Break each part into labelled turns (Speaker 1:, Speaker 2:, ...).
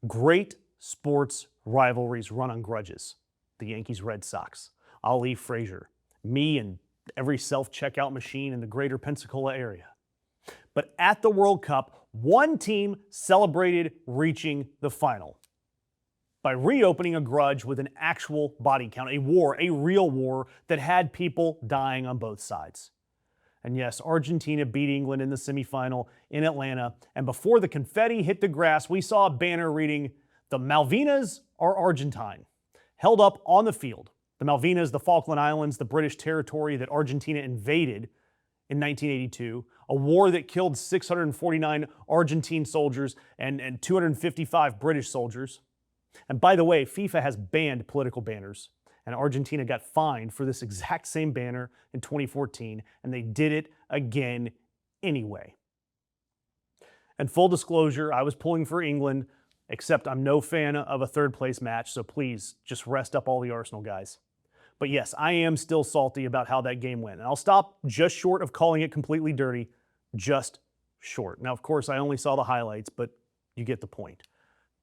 Speaker 1: Great sports rivalries run on grudges. The Yankees-Red Sox, Ali Frazier, me and every self-checkout machine in the greater Pensacola area. But at the World Cup, one team celebrated reaching the final by reopening a grudge with an actual body count, a war, a real war that had people dying on both sides. And yes, Argentina beat England in the semifinal in Atlanta. And before the confetti hit the grass, we saw a banner reading, "The Malvinas are Argentine," held up on the field. The Malvinas, the Falkland Islands, the British territory that Argentina invaded in 1982, a war that killed 649 Argentine soldiers and 255 British soldiers. And by the way, FIFA has banned political banners. And Argentina got fined for this exact same banner in 2014, and they did it again anyway. And full disclosure, I was pulling for England, except I'm no fan of a third place match, so please just rest up all the Arsenal guys. But yes, I am still salty about how that game went. And I'll stop just short of calling it completely dirty, just short. Now, of course, I only saw the highlights, but you get the point.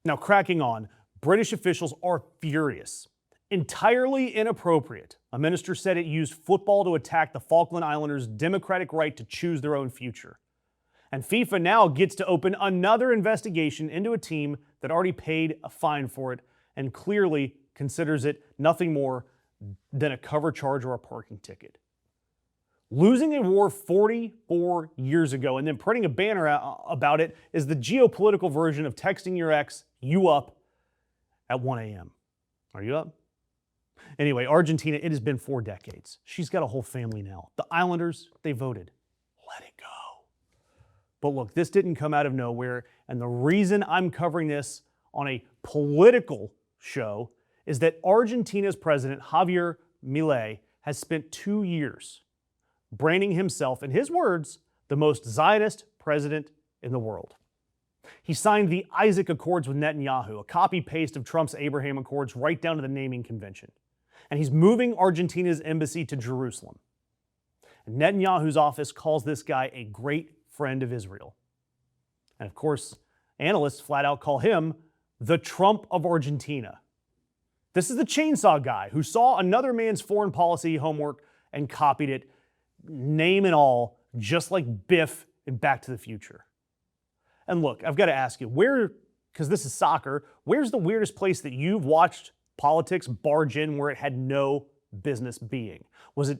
Speaker 1: Now, cracking on, British officials are furious. Entirely inappropriate. A minister said it used football to attack the Falkland Islanders' democratic right to choose their own future. And FIFA now gets to open another investigation into a team that already paid a fine for it and clearly considers it nothing more than a cover charge or a parking ticket. Losing a war 44 years ago and then printing a banner about it is the geopolitical version of texting your ex, "You up?" at 1 a.m. Are you up? Anyway, Argentina, it has been 4 decades. She's got a whole family now. The Islanders, they voted. Let it go. But look, this didn't come out of nowhere, and the reason I'm covering this on a political show is that Argentina's president, Javier Milei, has spent 2 years branding himself, in his words, the most Zionist president in the world. He signed the Isaac Accords with Netanyahu, a copy-paste of Trump's Abraham Accords right down to the naming convention. And he's moving Argentina's embassy to Jerusalem. And Netanyahu's office calls this guy a great friend of Israel. And of course, analysts flat out call him the Trump of Argentina. This is the chainsaw guy who saw another man's foreign policy homework and copied it, name and all, just like Biff in Back to the Future. And look, I've got to ask you, because this is soccer, where's the weirdest place that you've watched politics barge in where it had no business being? Was it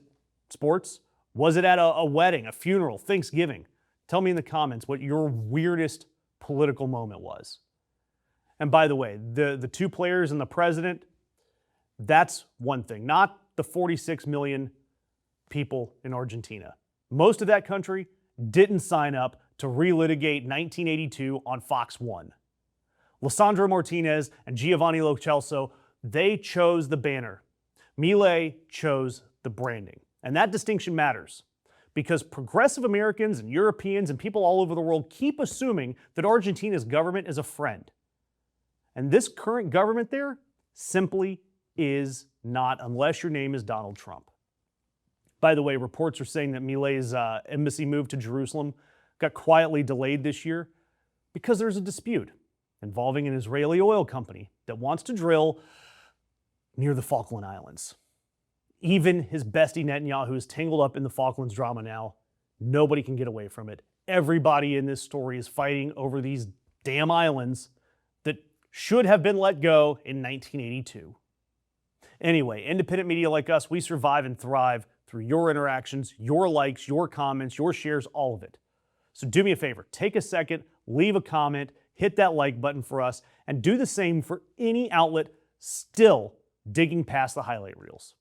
Speaker 1: sports? Was it at a wedding, a funeral, Thanksgiving? Tell me in the comments what your weirdest political moment was. And by the way, the 2 players and the president, that's one thing, not the 46 million people in Argentina. Most of that country didn't sign up to relitigate 1982 on Fox 1. Lisandro Martinez and Giovanni Lo Celso, they chose the banner. Milei chose the branding. And that distinction matters because progressive Americans and Europeans and people all over the world keep assuming that Argentina's government is a friend. And this current government there simply is not, unless your name is Donald Trump. By the way, reports are saying that Milei's embassy move to Jerusalem got quietly delayed this year because there's a dispute involving an Israeli oil company that wants to drill near the Falkland Islands. Even his bestie Netanyahu is tangled up in the Falklands drama now. Nobody can get away from it. Everybody in this story is fighting over these damn islands that should have been let go in 1982. Anyway, independent media like us, we survive and thrive through your interactions, your likes, your comments, your shares, all of it. So do me a favor, take a second, leave a comment, hit that like button for us, and do the same for any outlet still digging past the highlight reels.